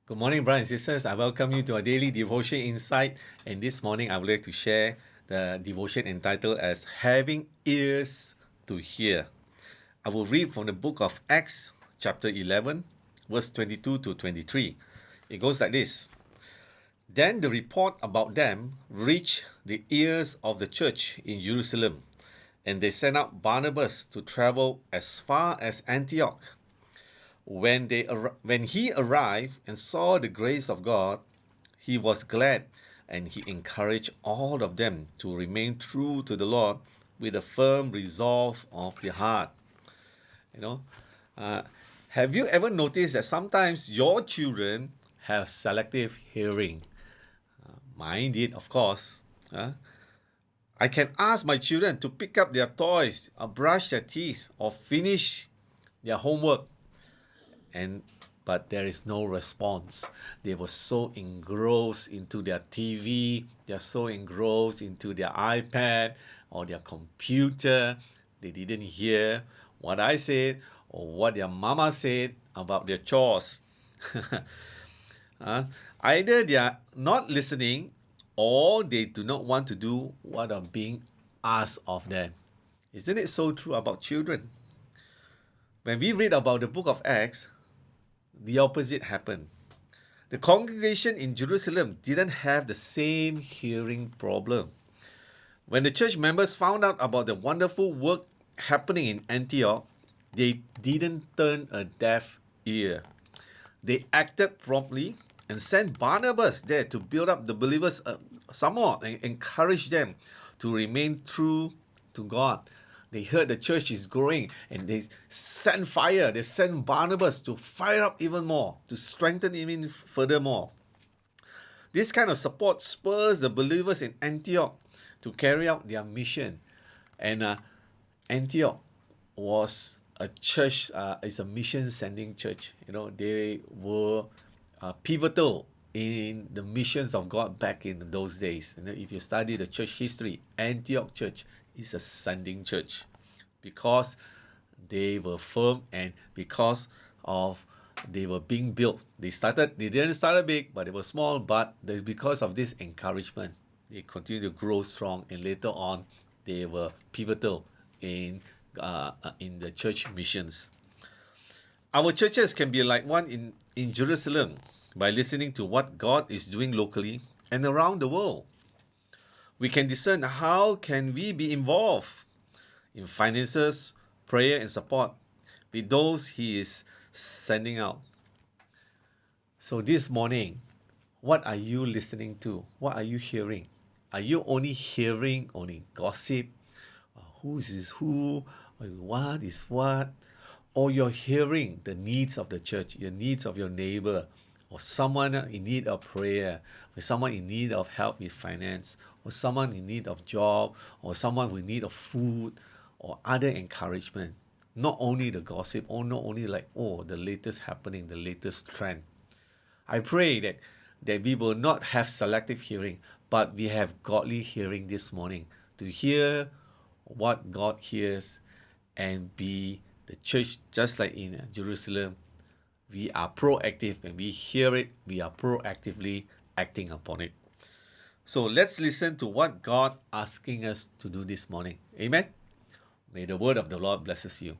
Good morning, brothers and sisters. I welcome you to our daily devotion insight. And this morning, I would like to share the devotion entitled as Having Ears to Hear. I will read from the book of Acts, chapter 11, verse 22 to 23. It goes like this. Then the report about them reached the ears of the church in Jerusalem, and they sent out Barnabas to travel as far as Antioch. When he arrived and saw the grace of God, he was glad, and he encouraged all of them to remain true to the Lord with a firm resolve of the heart. You know, uh, have you ever noticed that sometimes your children have selective hearing? Mine did, of course. I can ask my children to pick up their toys, or brush their teeth, or finish their homework, and but there is no response. They were so engrossed into their TV, they're so engrossed into their iPad or their computer, they didn't hear what I said or what their mama said about their chores. Either they are not listening or they do not want to do what are being asked of them. Isn't it so true about children? When we read about the book of Acts, the opposite happened. The congregation in Jerusalem didn't have the same hearing problem. When the church members found out about the wonderful work happening in Antioch, they didn't turn a deaf ear. They acted promptly and sent Barnabas there to build up the believers some more and encourage them to remain true to God. They heard the church is growing and they sent fire. They sent Barnabas to fire up even more, to strengthen even furthermore. This kind of support spurs the believers in Antioch to carry out their mission. And Antioch was a church, it's a mission sending church. They were pivotal in the missions of God back in those days. If you study the church history, Antioch church is a sending church because they were firm and because of they were being built. They didn't start big, but they were small, but because of this encouragement, they continued to grow strong, and later on they were pivotal in the church missions. Our churches can be like one in Jerusalem by listening to what God is doing locally and around the world. We can discern how can we be involved in finances, prayer, and support with those He is sending out. So this morning, what are you listening to? What are you hearing? Are you only hearing gossip? Who is who? What is what? Or you're hearing the needs of the church, your needs of your neighbor, or someone in need of prayer, or someone in need of help with finance, or someone in need of job, or someone in need of food, or other encouragement. Not only the gossip, or not only the latest happening, the latest trend. I pray that we will not have selective hearing, but we have godly hearing this morning to hear what God hears and be the church just like in Jerusalem. We are proactive. When we hear it, we are proactively acting upon it. So let's listen to what God asking us to do this morning. Amen. May the word of the Lord blesses you.